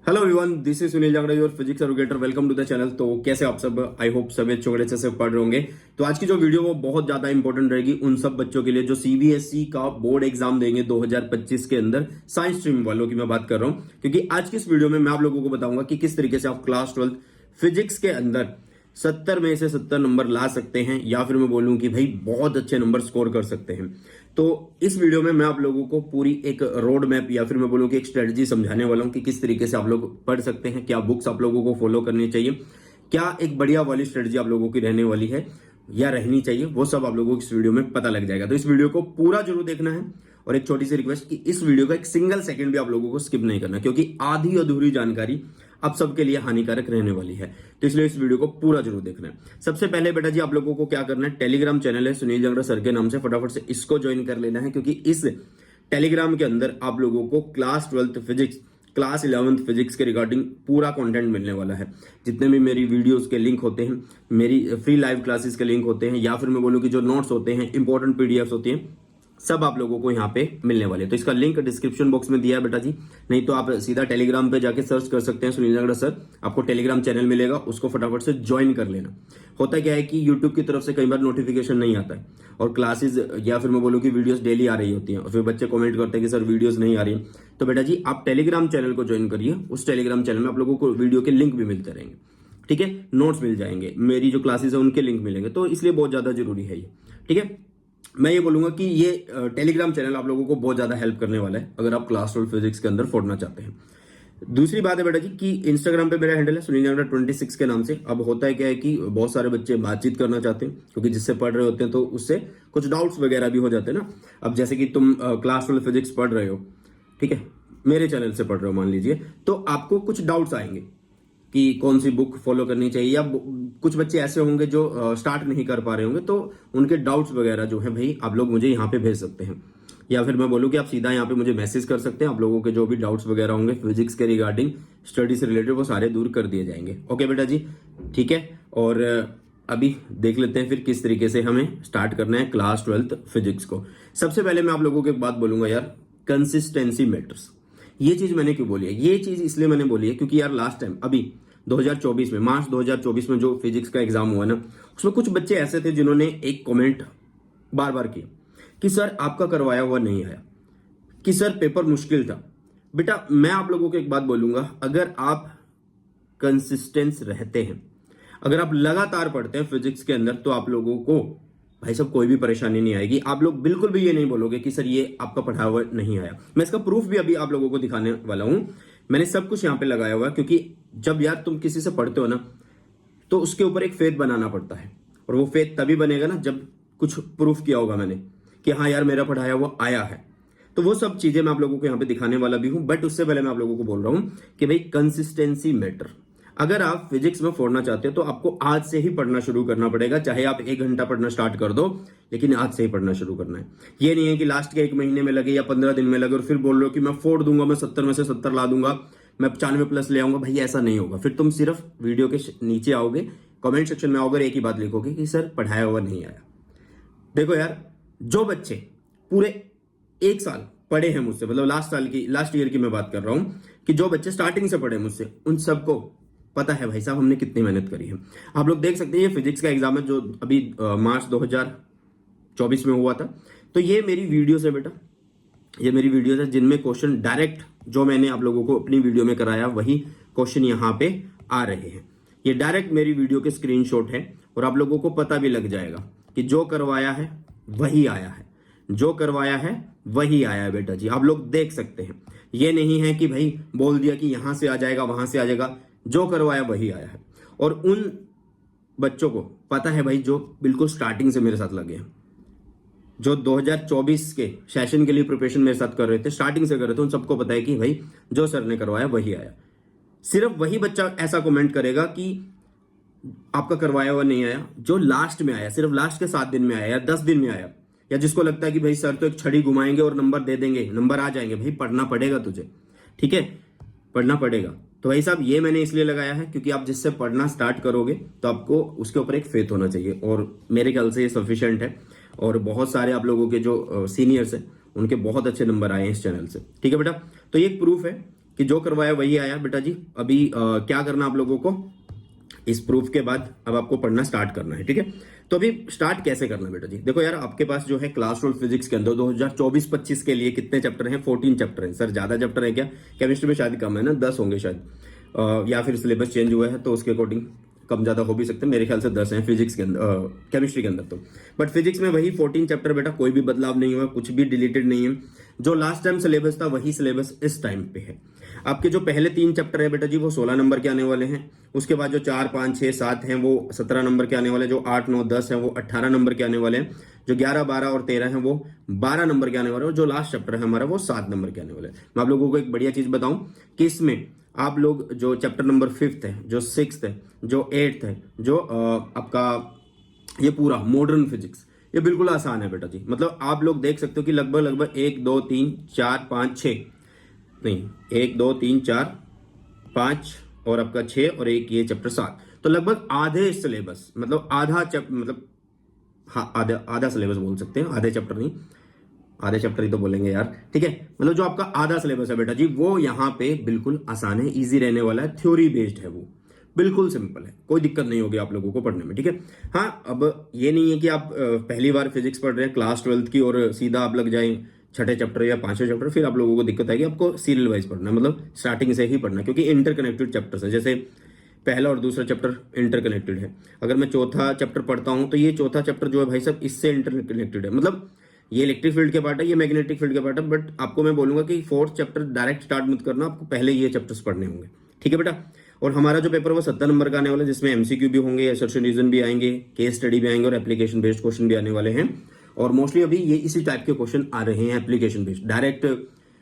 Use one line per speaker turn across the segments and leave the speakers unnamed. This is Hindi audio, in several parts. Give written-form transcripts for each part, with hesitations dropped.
Hello everyone, this is Sunil Jangra, your physics educator. Welcome to the channel. तो कैसे आप सब? आई होप सब अच्छे से पढ़ रहे होंगे। तो आज की जो वीडियो वो बहुत ज्यादा इंपॉर्टेंट रहेगी उन सब बच्चों के लिए जो सीबीएसई का बोर्ड एग्जाम देंगे 2025 के अंदर, साइंस स्ट्रीम वालों की मैं बात कर रहा हूं। क्योंकि आज की इस वीडियो में मैं आप लोगों को बताऊंगा कि किस तरीके से आप क्लास 12 फिजिक्स के अंदर 70 में से 70 नंबर ला सकते हैं, या फिर मैं बोलूं कि भाई बहुत अच्छे नंबर स्कोर कर सकते हैं। तो इस वीडियो में मैं आप लोगों को पूरी एक रोड मैप या फिर मैं बोलूं कि एक स्ट्रेटजी समझाने वाला हूं कि किस तरीके से आप लोग पढ़ सकते हैं, क्या बुक्स आप लोगों को फॉलो करनी चाहिए, क्या एक बढ़िया वाली स्ट्रेटजी आप लोगों की रहने वाली है या रहनी चाहिए, वो सब आप लोगों को इस वीडियो में पता लग जाएगा। तो इस वीडियो को पूरा जरूर देखना है। और एक छोटी सी रिक्वेस्ट कि इस वीडियो का एक सिंगल सेकंड भी आप लोगों को स्किप नहीं करना, क्योंकि आधी अधूरी जानकारी आप सबके लिए हानिकारक रहने वाली है। तो इसलिए इस वीडियो को पूरा जरूर देखना है। सबसे पहले बेटा जी आप लोगों को क्या करना है, टेलीग्राम चैनल है सुनील जांगड़ा सर के नाम से, फटाफट से इसको ज्वाइन कर लेना है। क्योंकि इस टेलीग्राम के अंदर आप लोगों को क्लास 12 फिजिक्स, क्लास 11 फिजिक्स के रिगार्डिंग पूरा कंटेंट मिलने वाला है। जितने भी मेरी वीडियोस के लिंक होते हैं, मेरी फ्री लाइव क्लासेस के लिंक होते हैं, या फिर मैं बोलूं कि जो नोट्स होते हैं, इंपॉर्टेंट पीडीएफ्स होती हैं, सब आप लोगों को यहाँ पे मिलने वाले। तो इसका लिंक डिस्क्रिप्शन बॉक्स में दिया है बेटा जी। नहीं तो आप सीधा टेलीग्राम पे जाके सर्च कर सकते हैं सुनील जांगड़ा सर, आपको टेलीग्राम चैनल मिलेगा, उसको फटाफट से ज्वाइन कर लेना। होता क्या है कि यूट्यूब की तरफ से कई बार नोटिफिकेशन नहीं आता है, और क्लासेस या फिर मैं बोलूँ कि वीडियोस डेली आ रही होती हैं, और फिर बच्चे कमेंट करते हैं कि सर वीडियोस नहीं आ रही। तो बेटा जी आप टेलीग्राम चैनल को ज्वाइन करिए। उस टेलीग्राम चैनल में आप लोगों को वीडियो के लिंक भी मिलते रहेंगे, ठीक है, नोट्स मिल जाएंगे, मेरी जो क्लासेस है उनके लिंक मिलेंगे। तो इसलिए बहुत ज्यादा जरूरी है ये, ठीक है। मैं ये बोलूंगा कि ये टेलीग्राम चैनल आप लोगों को बहुत ज्यादा हेल्प करने वाला है अगर आप क्लास 12 फिजिक्स के अंदर फोड़ना चाहते हैं। दूसरी बात है बेटा जी कि इंस्टाग्राम पे मेरा हैंडल है सुनील जांगड़ा 26 के नाम से। अब होता है क्या है कि बहुत सारे बच्चे बातचीत करना चाहते हैं, क्योंकि जिससे पढ़ रहे होते हैं तो उससे कुछ डाउट्स वगैरह भी हो जाते हैं ना। अब जैसे कि तुम क्लास 12 फिजिक्स पढ़ रहे हो, ठीक है, मेरे चैनल से पढ़ रहे हो मान लीजिए, तो आपको कुछ डाउट्स आएंगे कि कौन सी बुक फॉलो करनी चाहिए, या कुछ बच्चे ऐसे होंगे जो स्टार्ट नहीं कर पा रहे होंगे, तो उनके डाउट्स वगैरह जो है भाई आप लोग मुझे यहाँ पे भेज सकते हैं, या फिर मैं बोलूँ कि आप सीधा यहाँ पे मुझे मैसेज कर सकते हैं। आप लोगों के जो भी डाउट्स वगैरह होंगे फिजिक्स के रिगार्डिंग, स्टडी से रिलेटेड, वो सारे दूर कर दिए जाएंगे। ओके बेटा जी, ठीक है। और अभी देख लेते हैं फिर किस तरीके से हमें स्टार्ट करना है क्लास 12 फिजिक्स को। सबसे पहले मैं आप लोगों को एक बात बोलूंगा यार, कंसिस्टेंसी मैटर्स। ये चीज मैंने क्यों बोली है? ये चीज इसलिए मैंने बोली है क्योंकि यार लास्ट टाइम अभी 2024 में, मार्च 2024 में जो फिजिक्स का एग्जाम हुआ ना, उसमें कुछ बच्चे ऐसे थे जिन्होंने एक कमेंट बार बार किया कि सर आपका करवाया हुआ नहीं आया, कि सर पेपर मुश्किल था। बेटा मैं आप लोगों को एक बात बोलूंगा, अगर आप कंसिस्टेंस रहते हैं, अगर आप लगातार पढ़ते हैं फिजिक्स के अंदर, तो आप लोगों को भाई साहब कोई भी परेशानी नहीं आएगी। आप लोग बिल्कुल भी ये नहीं बोलोगे कि सर ये आपका पढ़ा हुआ नहीं आया। मैं इसका प्रूफ भी अभी आप लोगों को दिखाने वाला हूं। मैंने सब कुछ यहाँ पे लगाया हुआ है, क्योंकि जब यार तुम किसी से पढ़ते हो ना, तो उसके ऊपर एक फेथ बनाना पड़ता है, और वो फेथ तभी बनेगा ना जब कुछ प्रूफ किया होगा मैंने कि हाँ यार मेरा पढ़ाया हुआ आया है। तो वो सब चीजें मैं आप लोगों को यहाँ पे दिखाने वाला भी हूं। बट उससे पहले मैं आप लोगों को बोल रहा हूं कि भाई कंसिस्टेंसी मैटर। अगर आप फिजिक्स में फोड़ना चाहते हो तो आपको आज से ही पढ़ना शुरू करना पड़ेगा। चाहे आप 1 घंटा पढ़ना स्टार्ट कर दो, लेकिन आज से ही पढ़ना शुरू करना है। ये नहीं है कि लास्ट के 1 महीने में लगे या 15 दिन में लगे और फिर बोल रहे हो कि मैं फोड़ दूंगा, मैं 70 में से 70 ला दूंगा, मैं 95 प्लस ले आऊंगा। भाई ऐसा नहीं होगा। फिर तुम सिर्फ वीडियो के नीचे आओगे, कमेंट सेक्शन में आओगे, एक ही बात लिखोगे कि सर पढ़ाया हुआ नहीं आया। देखो यार, जो बच्चे पूरे 1 साल पढ़े हैं मुझसे, मतलब लास्ट ईयर की मैं बात कर रहा हूं, कि जो बच्चे स्टार्टिंग से पढ़े मुझसे, उन सबको पता है भाई साहब हमने कितनी मेहनत करी है। आप लोग देख सकते हैं ये फिजिक्स का एग्जाम है जो अभी मार्च 2024 में हुआ था। तो ये मेरी वीडियोस है बेटा, ये मेरी वीडियोस है जिनमें क्वेश्चन डायरेक्ट जो मैंने आप लोगों को अपनी वीडियो में कराया वही क्वेश्चन यहाँ पे आ रहे हैं। ये डायरेक्ट मेरी वीडियो के स्क्रीनशॉट है, और आप लोगों को पता भी लग जाएगा कि जो करवाया है वही आया है, जो करवाया है वही आया है बेटा जी। आप लोग देख सकते हैं, ये नहीं है कि भाई बोल दिया कि यहां से आ जाएगा वहां से आ जाएगा, जो करवाया वही आया है। और उन बच्चों को पता है भाई जो बिल्कुल स्टार्टिंग से मेरे साथ लगे हैं, जो 2024 के सेशन के लिए प्रिपरेशन मेरे साथ कर रहे थे, स्टार्टिंग से कर रहे थे, उन सबको पता है कि भाई जो सर ने करवाया वही आया। सिर्फ वही बच्चा ऐसा कमेंट करेगा कि आपका करवाया हुआ नहीं आया जो लास्ट में आया, सिर्फ लास्ट के 7 दिन में आया या 10 दिन में आया, या जिसको लगता है कि भाई सर तो एक छड़ी घुमाएंगे और नंबर दे देंगे, नंबर आ जाएंगे। भाई पढ़ना पड़ेगा तुझे, ठीक है, पढ़ना पड़ेगा। तो भाई साहब ये मैंने इसलिए लगाया है क्योंकि आप जिससे पढ़ना स्टार्ट करोगे तो आपको उसके ऊपर एक फेथ होना चाहिए, और मेरे ख्याल से ये सफिशिएंट है। और बहुत सारे आप लोगों के जो सीनियर्स हैं उनके बहुत अच्छे नंबर आए हैं इस चैनल से, ठीक है बेटा। तो ये एक प्रूफ है कि जो करवाया वही आया बेटा जी। अभी क्या करना आप लोगों को, इस प्रूफ के बाद अब आपको पढ़ना स्टार्ट करना है, ठीक है। तो अभी स्टार्ट कैसे करना बेटा जी, देखो यार आपके पास जो है क्लास 12 फिजिक्स के अंदर 2024-25 के लिए कितने चैप्टर हैं, 14 चैप्टर हैं। सर ज्यादा चैप्टर है क्या, केमिस्ट्री में शायद कम है ना, 10 होंगे शायद, या फिर सिलेबस चेंज हुआ है तो उसके अकॉर्डिंग कम ज्यादा हो भी सकते हैं। मेरे ख्याल से 10 हैं फिजिक्स के अंदर, केमिस्ट्री के अंदर तो। बट फिजिक्स में वही 14 चैप्टर बेटा, कोई भी बदलाव नहीं हुआ, कुछ भी डिलीटेड नहीं है। जो लास्ट टाइम सिलेबस था वही सिलेबस इस टाइम पे है। आपके जो पहले 3 चैप्टर है बेटा जी वो 16 नंबर के आने वाले हैं। उसके बाद जो 4, 5, 6, 7 हैं वो 17 नंबर के आने वाले हैं। जो 8, 9, 10 हैं वो 18 नंबर के आने वाले हैं। जो 11, 12 और 13 हैं वो 12 नंबर के आने वाले हैं। और जो लास्ट चैप्टर है हमारा वो 7 नंबर के आने वाले हैं। मैं आप लोगों को एक बढ़िया चीज बताऊं कि इसमें आप लोग जो चैप्टर नंबर 5 है, जो 6 है, जो 8 है, जो आपका ये पूरा मॉडर्न फिजिक्स, ये बिल्कुल आसान है बेटा जी। मतलब आप लोग देख सकते हो कि लगभग 1, 2, 3, 4, 5, 6 नहीं, 1, 2, 3, 4, 5 और आपका 6 और एक ये चैप्टर 7, तो लगभग आधे सिलेबस, मतलब आधा चैप्टर, मतलब हाँ आधा सिलेबस बोल सकते हैं, आधे चैप्टर नहीं, आधे चैप्टर ही तो बोलेंगे यार, ठीक है। मतलब जो आपका आधा सिलेबस है बेटा जी वो यहाँ पे बिल्कुल आसान है, इजी रहने वाला है, थ्योरी बेस्ड है, वो बिल्कुल सिंपल है, कोई दिक्कत नहीं होगी आप लोगों को पढ़ने में, ठीक है। हाँ अब ये नहीं है कि आप पहली बार फिजिक्स पढ़ रहे हैं क्लास 12 की और सीधा आप लग जाए छठे चैप्टर या 5वें चैप्टर, फिर आप लोगों को दिक्कत आएगी। आपको सीरियल वाइज पढ़ना है, मतलब स्टार्टिंग से ही पढ़ना है, क्योंकि इंटरकनेक्टेड चैप्टर्स है। जैसे पहला और दूसरा चैप्टर इंटरकनेक्टेड है, अगर मैं चौथा चैप्टर पढ़ता हूं तो ये चौथा चैप्टर जो है भाई साहब इससे इंटरकनेक्टेड है। मतलब ये इलेक्ट्रिक फील्ड के पार्ट है, ये मैग्नेटिक फील्ड के पार्ट है। बट आपको मैं बोलूंगा कि 4th चैप्टर डायरेक्ट स्टार्ट मत करना, आपको पहले ये चैप्टर्स पढ़ने होंगे, ठीक है बेटा। और हमारा जो पेपर है वो 70 नंबर का आने वाला है, जिसमें एमसीक्यू भी होंगे, असर्शन रीजन भी आएंगे, केस स्टडी भी आएंगे और एप्लीकेशन बेस्ड क्वेश्चन भी आने वाले हैं। और मोस्टली अभी ये इसी टाइप के क्वेश्चन आ रहे हैं, एप्लीकेशन बेस्ड। डायरेक्ट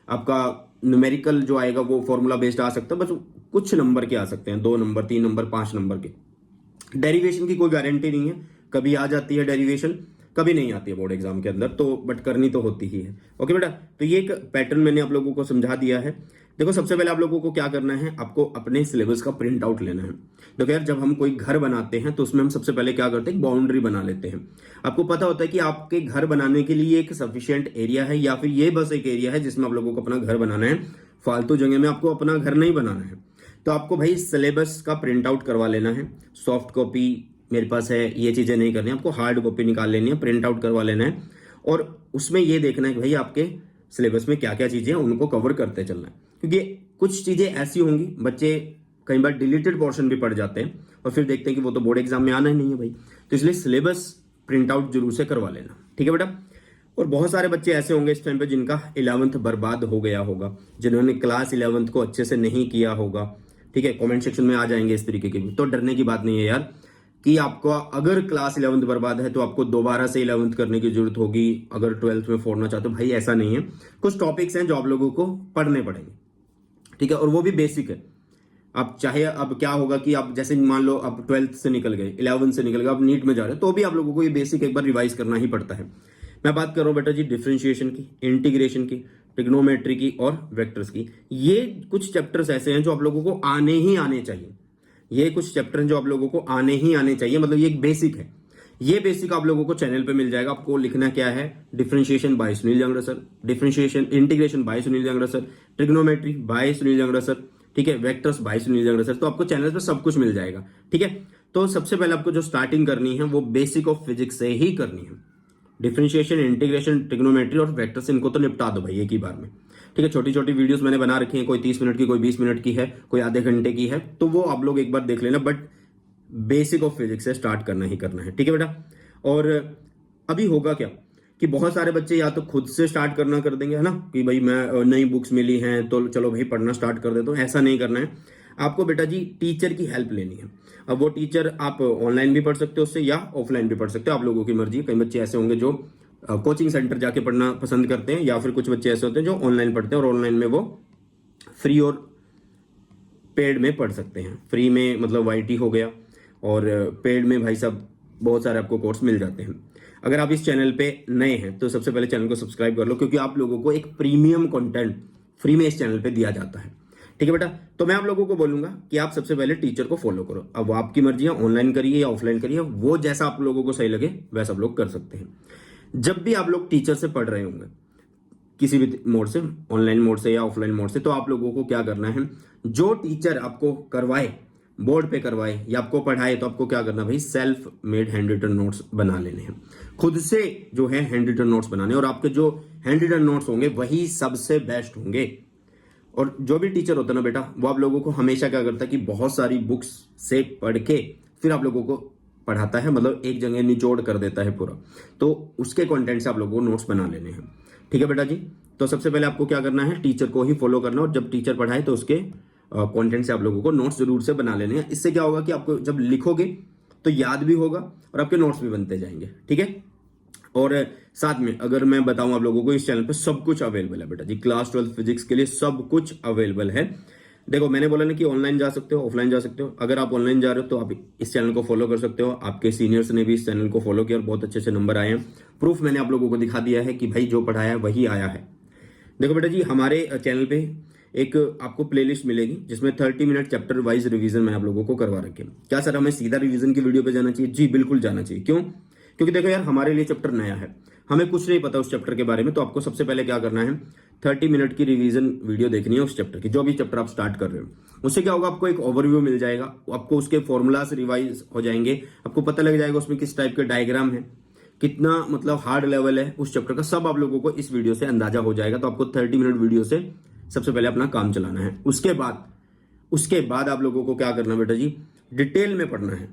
आपका न्यूमेरिकल जो आएगा वो फॉर्मूला बेस्ड आ सकता है, बस कुछ नंबर के आ सकते हैं, 2 नंबर, 3 नंबर, 5 नंबर के। डेरिवेशन की कोई गारंटी नहीं है, कभी आ जाती है डेरिवेशन, कभी नहीं आती है बोर्ड एग्जाम के अंदर, तो बट करनी तो होती ही है। ओके बेटा, तो ये एक पैटर्न मैंने आप लोगों को समझा दिया है। देखो सबसे पहले आप लोगों को क्या करना है, आपको अपने सिलेबस का प्रिंट आउट लेना है। देखो यार जब हम कोई घर बनाते हैं तो उसमें हम सबसे पहले क्या करते हैं, बाउंड्री बना लेते हैं। आपको पता होता है कि आपके घर बनाने के लिए एक सफिशिएंट एरिया है, या फिर ये बस एक एरिया है जिसमें आप लोगों को अपना घर बनाना है। फालतू जगह में आपको अपना घर नहीं बनाना है। तो आपको भाई सिलेबस का प्रिंट आउट करवा लेना है। सॉफ्ट कॉपी मेरे पास है, ये चीजें नहीं करनी, आपको हार्ड कॉपी निकाल लेनी है, प्रिंट आउट करवा लेना है। और उसमें ये देखना है कि भाई आपके सिलेबस में क्या क्या चीजें हैं उनको कवर करते चलना है। क्योंकि कुछ चीजें ऐसी होंगी, बच्चे कई बार डिलीटेड पोर्शन भी पढ़ जाते हैं और फिर देखते हैं कि वो तो बोर्ड एग्जाम में आना ही नहीं है भाई। तो इसलिए सिलेबस प्रिंट आउट जरूर से करवा लेना, ठीक है बेटा। और बहुत सारे बच्चे ऐसे होंगे इस टाइम पे जिनका 11th बर्बाद हो गया होगा, जिन्होंने क्लास 11th को अच्छे से नहीं किया होगा, ठीक है। कमेंट सेक्शन में आ जाएंगे इस तरीके के भी, तो डरने की बात नहीं है यार कि आपको अगर क्लास 11th बर्बाद है तो आपको दोबारा से 11th करने की जरूरत होगी अगर 12th में फोड़ना चाहते हो। भाई ऐसा नहीं है, कुछ टॉपिक्स हैं जो आप लोगों को पढ़ने पड़ेंगे, ठीक है, और वो भी बेसिक है। आप चाहे अब क्या होगा कि आप जैसे मान लो आप 12th से निकल गए, 11th से निकल गए, आप नीट में जा रहे हो, तो भी आप लोगों को ये बेसिक एक बार रिवाइज करना ही पड़ता है। मैं बात कर रहा हूं बेटा जी डिफरेंशिएशन की, इंटीग्रेशन की, ट्रिग्नोमेट्री की और वेक्टर्स की। ये कुछ चैप्टर्स ऐसे हैं जो आप लोगों को आने ही आने चाहिए। ये कुछ चैप्टर हैं जो आप लोगों को आने ही आने चाहिए, मतलब ये एक बेसिक है। ये बेसिक आप लोगों को चैनल पे मिल जाएगा। आपको लिखना क्या है, differentiation by Sunil Jangra sir, differentiation integration by Sunil Jangra sir, trigonometry by Sunil Jangra sir, ठीक है, vectors by Sunil Jangra sir. तो आपको चैनल पे सब कुछ मिल जाएगा, ठीक है। तो सबसे पहले आपको जो स्टार्टिंग करनी है वो बेसिक ऑफ फिजिक्स से ही करनी है। डिफरेंशिएशन, इंटीग्रेशन, ट्रिग्नोमेट्री और वेक्टर्स, इनको तो निपटा दो भाई एक ही बार में, ठीक है। छोटी छोटी वीडियोस मैंने बना रखी हैं, कोई 30 मिनट की, कोई 20 मिनट की है, कोई आधे घंटे की है, तो वो आप लोग एक बार देख लेना। बट बेसिक ऑफ फिजिक्स से स्टार्ट करना ही करना है, ठीक है बेटा। और अभी होगा क्या कि बहुत सारे बच्चे या तो खुद से स्टार्ट करना कर देंगे, है ना, कि भाई मैं नई बुक्स मिली हैं तो चलो भाई पढ़ना स्टार्ट कर देता हूँ। ऐसा नहीं करना है आपको बेटा जी, टीचर की हेल्प लेनी है। अब वो टीचर आप ऑनलाइन भी पढ़ सकते हो उससे, या ऑफलाइन भी पढ़ सकते हो, आप लोगों की मर्जी। कई बच्चे ऐसे होंगे जो कोचिंग सेंटर जाके पढ़ना पसंद करते हैं, या फिर कुछ बच्चे ऐसे होते हैं जो ऑनलाइन पढ़ते हैं और ऑनलाइन में वो फ्री और पेड में पढ़ सकते हैं। फ्री में मतलब YT हो गया, और पेड में भाई साहब बहुत सारे आपको कोर्स मिल जाते हैं। अगर आप इस चैनल पे नए हैं तो सबसे पहले चैनल को सब्सक्राइब कर लो, क्योंकि आप लोगों को एक प्रीमियम कंटेंट फ्री में इस चैनल पे दिया जाता है, ठीक है बेटा। तो मैं आप लोगों को बोलूंगा कि आप सबसे पहले टीचर को फॉलो करो। अब वो आपकी मर्जी है, ऑनलाइन करिए या ऑफलाइन करिए, वो जैसा आप लोगों को सही लगे वैसा आप लोग कर सकते हैं। जब भी आप लोग टीचर से पढ़ रहे होंगे, किसी भी मोड से, ऑनलाइन मोड से या ऑफलाइन मोड से, तो आप लोगों को क्या करना है, जो टीचर आपको करवाए, बोर्ड पे करवाए या आपको पढ़ाए, तो आपको क्या करना भाई, self made hand written notes बना लेने हैं, खुद से जो है हैंड रिटन नोट्स बनाने। और आपके जो हैंड रिटन नोट्स होंगे वही सबसे बेस्ट होंगे। और जो भी टीचर होता है ना बेटा, वो आप लोगों को हमेशा क्या करता है कि बहुत सारी बुक्स से पढ़ के फिर आप लोगों को पढ़ाता है, मतलब एक जगह निचोड़ कर देता है पूरा, तो उसके कंटेंट से आप लोगों को नोट्स बना लेने हैं। ठीक है बेटा जी। तो सबसे पहले आपको क्या करना है, टीचर को ही फॉलो करना, और जब टीचर पढ़ाए तो उसके कंटेंट से आप लोगों को नोट्स जरूर से बना लेने हैं। इससे क्या होगा कि आपको जब लिखोगे तो याद भी होगा और आपके नोट्स भी बनते जाएंगे। ठीक है। और साथ में अगर मैं बताऊं आप लोगों को, इस चैनल पे सब कुछ अवेलेबल है बेटा जी, क्लास 12 फिजिक्स के लिए सब कुछ अवेलेबल है। देखो मैंने बोला ना कि ऑनलाइन जा सकते हो, ऑफलाइन जा सकते हो। अगर आप ऑनलाइन जा रहे हो तो आप इस चैनल को फॉलो कर सकते हो। आपके सीनियर्स ने भी इस चैनल को फॉलो किया और बहुत अच्छे अच्छे नंबर आए हैं। प्रूफ मैंने आप लोगों को दिखा दिया है कि भाई जो पढ़ाया है वही आया है। देखो बेटा जी, हमारे चैनल पे एक आपको प्लेलिस्ट मिलेगी जिसमें 30 मिनट चैप्टर वाइज रिवीजन मैं आप लोगों को करवा रखे। क्या सर हमें सीधा रिवीजन की वीडियो पे जाना चाहिए? जी बिल्कुल जाना चाहिए। क्यों? क्योंकि देखो यार, हमारे लिए चैप्टर नया है, हमें कुछ नहीं पता उस चैप्टर के बारे में। तो आपको सबसे पहले क्या करना है, 30 मिनट की रिवीजन वीडियो देखनी है उस चैप्टर की, जो भी चैप्टर आप स्टार्ट कर रहे हो। उससे क्या होगा, आपको एक ओवरव्यू मिल जाएगा, आपको उसके फॉर्मूलाज रिवाइज हो जाएंगे, आपको पता लग जाएगा उसमें किस टाइप के डायग्राम है, कितना मतलब हार्ड लेवल है उस चैप्टर का, सब आप लोगों को इस वीडियो से अंदाजा हो जाएगा। तो आपको 30 मिनट वीडियो से सबसे पहले अपना काम चलाना है। उसके बाद आप लोगों को क्या करना बेटा जी, डिटेल में पढ़ना है।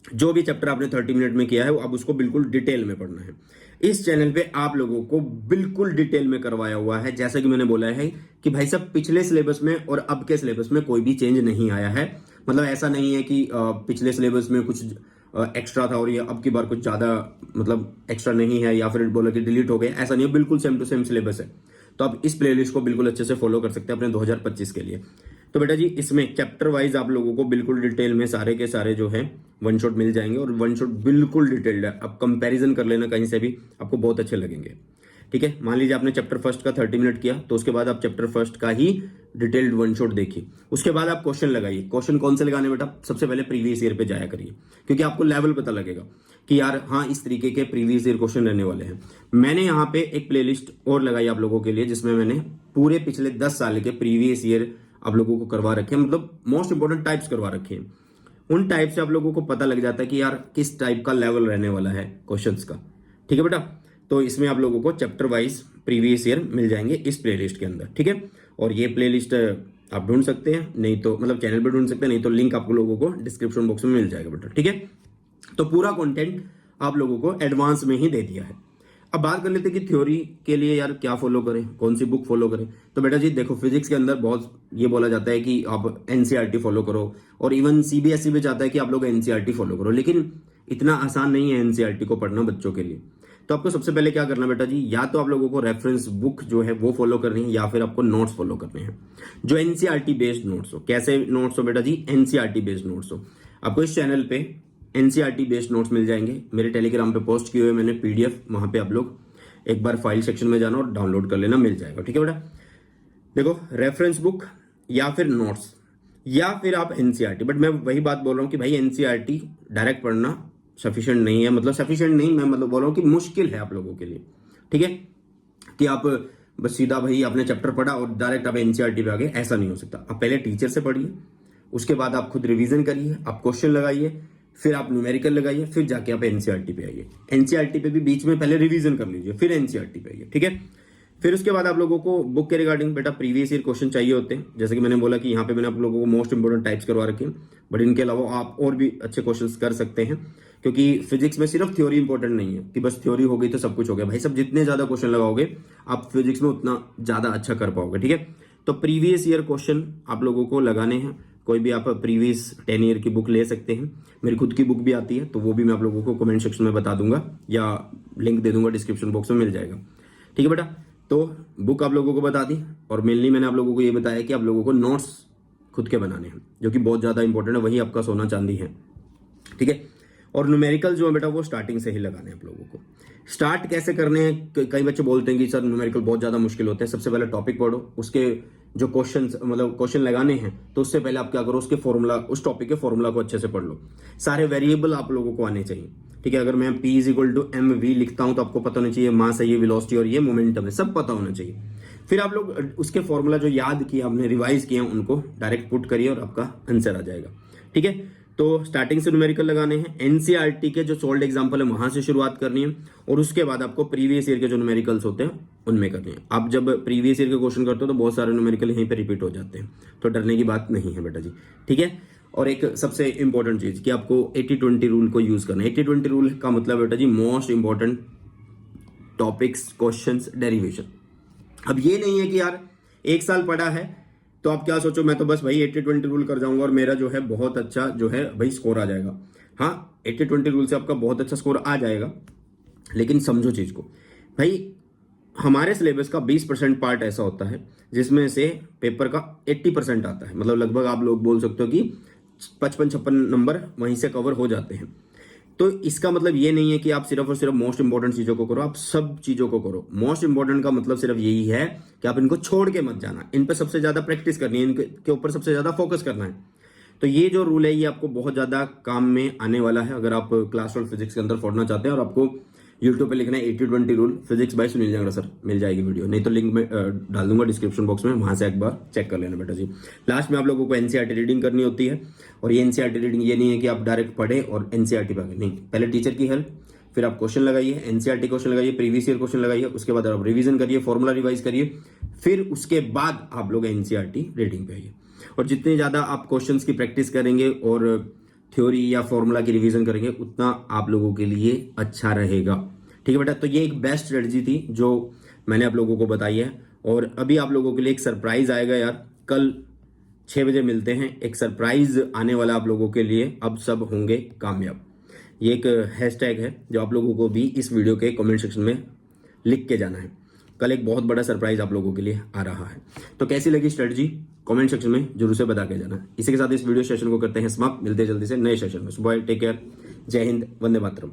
जो भी चैप्टर आपने 30 मिनट में किया है वो अब उसको बिल्कुल डिटेल में पढ़ना है। इस चैनल पे आप लोगों को बिल्कुल डिटेल में करवाया हुआ है। जैसा कि मैंने बोला है कि भाई साहब, पिछले सिलेबस में और अब के सिलेबस में कोई भी चेंज नहीं आया है। मतलब ऐसा नहीं है कि पिछले सिलेबस में कुछ एक्स्ट्रा था और ये अब की बार कुछ ज्यादा मतलब एक्स्ट्रा नहीं है, या फिर बोला कि डिलीट हो गया, ऐसा नहीं है। बिल्कुल सेम टू सेम सिलेबस है। तो आप इस प्लेलिस्ट को बिल्कुल अच्छे से फॉलो कर सकते हैं अपने 2025 के लिए। तो बेटा जी, इसमें चैप्टर वाइज आप लोगों को बिल्कुल डिटेल में सारे के सारे जो है वन शॉट मिल जाएंगे, और वन शॉट बिल्कुल डिटेल्ड है। आप कंपैरिजन कर लेना कहीं से भी, आपको बहुत अच्छे लगेंगे। ठीक है। मान लीजिए आपने चैप्टर फर्स्ट का 30 मिनट किया, तो उसके बाद आप चैप्टर फर्स्ट का ही डिटेल्ड वन शॉट देखिए। उसके बाद आप क्वेश्चन लगाइए। क्वेश्चन कौन से लगाने बेटा, सबसे पहले प्रीवियस ईयर पे जाया करिए, क्योंकि आपको लेवल पता लगेगा कि यार हाँ, इस तरीके के प्रीवियस ईयर क्वेश्चन रहने वाले हैं। मैंने यहाँ पे एक प्लेलिस्ट और लगाई आप लोगों के लिए, जिसमें मैंने पूरे पिछले 10 साल के प्रीवियस ईयर आप लोगों को करवा रखे हैं, मतलब मोस्ट इंपोर्टेंट टाइप्स करवा रखे हैं। उन टाइप से आप लोगों को पता लग जाता है कि यार किस टाइप का लेवल रहने वाला है क्वेश्चंस का। ठीक है बेटा। तो इसमें आप लोगों को चैप्टर वाइज प्रीवियस ईयर मिल जाएंगे इस प्लेलिस्ट के अंदर। ठीक है। और ये प्लेलिस्ट आप ढूंढ सकते हैं, नहीं तो मतलब चैनल पे ढूंढ सकते हैं, नहीं तो लिंक आप लोगों को डिस्क्रिप्शन बॉक्स में मिल जाएगा बेटा। ठीक है। तो पूरा कंटेंट आप लोगों को एडवांस में ही दे दिया है। अब बात कर लेते हैं कि थ्योरी के लिए यार क्या फॉलो करें, कौन सी बुक फॉलो करें। तो बेटा जी देखो, फिजिक्स के अंदर बहुत ये बोला जाता है कि आप एनसीईआरटी फॉलो करो, और इवन सीबीएसई भी चाहता है कि आप लोग एनसीईआरटी फॉलो करो। लेकिन इतना आसान नहीं है एनसीईआरटी को पढ़ना बच्चों के लिए। तो आपको सबसे पहले क्या करना बेटा जी, या तो आप लोगों को रेफरेंस बुक जो है वो फॉलो करनी है, या फिर आपको नोट्स फॉलो करने हैं जो एनसीईआरटी बेस्ड नोट्स हो। कैसे नोट्स हो बेटा जी, एनसीईआरटी बेस्ड नोट्स हो। आपको इस चैनल पे एनसीईआरटी बेस्ड नोट्स मिल जाएंगे। मेरे टेलीग्राम पे पोस्ट किए हुए मैंने पीडीएफ, वहां पे आप लोग एक बार फाइल सेक्शन में जाना और डाउनलोड कर लेना, मिल जाएगा। ठीक है बेटा। देखो, रेफरेंस बुक या फिर नोट्स या फिर आप एनसीईआरटी। बट मैं वही बात बोल रहा हूं कि भाई एनसीईआरटी डायरेक्ट पढ़ना सफिशिएंट नहीं है, मतलब सफिशिएंट नहीं, मैं मतलब बोल रहा हूं कि मुश्किल है आप लोगों के लिए। ठीक है। कि आप बस सीधा भाई आपने चैप्टर पढ़ा और डायरेक्ट आप एनसीईआरटी पे आ गए, ऐसा नहीं हो सकता। आप पहले टीचर से पढ़िए, उसके बाद आप खुद रिवीजन करिए, आप क्वेश्चन लगाइए, फिर आप न्यूमेरिकल लगाइए, फिर जाके आप एनसीईआरटी पे आइए। एनसीईआरटी पे भी बीच में पहले रिवीजन कर लीजिए, फिर एनसीईआरटी पे आइए। ठीक है। फिर उसके बाद आप लोगों को बुक के रिगार्डिंग बेटा प्रीवियस ईयर क्वेश्चन चाहिए होते हैं। जैसे कि मैंने बोला कि यहाँ पे मैंने आप लोगों को मोस्ट इंपोर्टेंट टाइप्स करवा रखे हैं, बट इनके अलावा आप और भी अच्छे क्वेश्चंस कर सकते हैं, क्योंकि फिजिक्स में सिर्फ थ्योरी इंपॉर्टेंट नहीं है कि बस थ्योरी हो गई तो सब कुछ हो गया। भाई सब जितने ज्यादा क्वेश्चन लगाओगे आप फिजिक्स में उतना ज्यादा अच्छा कर पाओगे। ठीक है। तो प्रीवियस ईयर क्वेश्चन आप लोगों को लगाने हैं। कोई भी आप प्रीवियस 10 ईयर की बुक ले सकते हैं। मेरी खुद की बुक भी आती है, तो वो भी मैं आप लोगों को कमेंट सेक्शन में बता दूंगा या लिंक दे दूंगा, डिस्क्रिप्शन बॉक्स में मिल जाएगा। ठीक है बेटा। तो बुक आप लोगों को बता दी, और मेनली मैंने आप लोगों को ये बताया कि आप लोगों को नोट्स खुद के बनाने हैं, जो कि बहुत ज्यादा इंपॉर्टेंट है, वही आपका सोना चांदी है। ठीक है। और न्यूमेरिकल जो है बेटा वो स्टार्टिंग से ही लगाने हैं आप लोगों को। स्टार्ट कैसे करने हैं, कई बच्चे बोलते हैं कि सर न्यूमेरिकल बहुत ज्यादा मुश्किल होते हैं। सबसे पहले टॉपिक पढ़ो, उसके जो क्वेश्चन मतलब क्वेश्चन लगाने हैं, तो उससे पहले आप क्या करो, उसके फॉर्मूला, उस टॉपिक के फॉर्मूला को अच्छे से पढ़ लो। सारे वेरिएबल आप लोगों को आने चाहिए। ठीक ठीक है। अगर मैं P is equal to mv लिखता हूं तो आपको पता होना चाहिए मास है, ये वेलोसिटी और ये मोमेंटम है, सब पता होना चाहिए। फिर आप लोग उसके फॉर्मूला जो याद किया आपने, रिवाइज किए उनको डायरेक्ट पुट करिए और आपका आंसर आ जाएगा। ठीक है, तो स्टार्टिंग से न्यूमेरिकल लगाने हैं, एनसीईआरटी के जो सोल्ड एग्जांपल है वहां से शुरुआत करनी है और उसके बाद आपको प्रीवियस ईयर के जो न्यूमेरिकल्स होते हैं उनमें करनी है। आप जब प्रीवियस ईयर के क्वेश्चन करते हो तो बहुत सारे न्यूमेरिकल यहीं पे रिपीट हो जाते हैं, तो डरने की बात नहीं है बेटा जी। ठीक है, और एक सबसे इंपॉर्टेंट चीज कि आपको 80-20 रूल को यूज करना है। 80-20 रूल का मतलब बेटा जी most important topics, questions, derivation. अब ये नहीं है कि यार एक साल पढ़ा है तो आप क्या सोचो मैं तो बस भाई 80-20 रूल कर जाऊंगा और मेरा जो है बहुत अच्छा जो है भाई स्कोर आ जाएगा। हाँ, 80-20 रूल से आपका बहुत अच्छा स्कोर आ जाएगा, लेकिन समझो चीज को भाई, हमारे सिलेबस का 20% पार्ट ऐसा होता है जिसमें से पेपर का 80% आता है। मतलब लगभग आप लोग बोल सकते हो कि 55-56 नंबर वहीं से कवर हो जाते हैं। तो इसका मतलब ये नहीं है कि आप सिर्फ और सिर्फ मोस्ट इंपॉर्टेंट चीजों को करो, आप सब चीजों को करो। मोस्ट इंपॉर्टेंट का मतलब सिर्फ यही है कि आप इनको छोड़ के मत जाना, इन पे सबसे ज्यादा प्रैक्टिस करनी है, इनके ऊपर सबसे ज्यादा फोकस करना है। तो ये जो रूल है ये आपको बहुत ज्यादा काम में आने वाला है अगर आप क्लास 12 फिजिक्स के अंदर पढ़ना चाहते हैं। और आपको यूट्यूब पे लिखना है 80-20 rule physics by Sunil Jangra sir, मिल जाएगी वीडियो, नहीं तो लिंक में डाल दूंगा डिस्क्रिप्शन बॉक्स में, वहां से एक बार चेक कर लेना बेटा जी। लास्ट में आप लोगों को एनसीईआरटी रीडिंग करनी होती है, और ये एनसीईआरटी रीडिंग ये नहीं है कि आप डायरेक्ट पढ़े और एनसीईआरटी पे नहीं, पहले टीचर की हेल्प, फिर आप क्वेश्चन लगाइए, एनसीईआरटी क्वेश्चन लगाइए, प्रीवियस ईयर क्वेश्चन लगाइए, उसके बाद आप रिवीजन करिए, फॉर्मूला रिवाइज करिए, फिर उसके बाद आप लोग एनसीईआरटी रीडिंग पे आइए। और जितने ज्यादा आप क्वेश्चंस की प्रैक्टिस करेंगे और थ्योरी या फॉर्मूला की रिवीजन करेंगे उतना आप लोगों के लिए अच्छा रहेगा। ठीक है बेटा, तो ये एक बेस्ट स्ट्रेटजी थी जो मैंने आप लोगों को बताई है। और अभी आप लोगों के लिए एक सरप्राइज आएगा यार, कल 6 बजे मिलते हैं, एक सरप्राइज आने वाला आप लोगों के लिए, अब सब होंगे कामयाब। ये एक हैशटैग है जो आप लोगों को भी इस वीडियो के कमेंट सेक्शन में लिख के जाना है। कल एक बहुत बड़ा सरप्राइज आप लोगों के लिए आ रहा है। तो कैसी लगी स्ट्रेटजी कमेंट सेक्शन में जरूर से बता के जाना। इसी के साथ इस वीडियो सेशन को करते हैं समाप्त, मिलते हैं जल्दी से नए सेशन में। सुबह टेक केयर, जय हिंद, वंदे मातरम।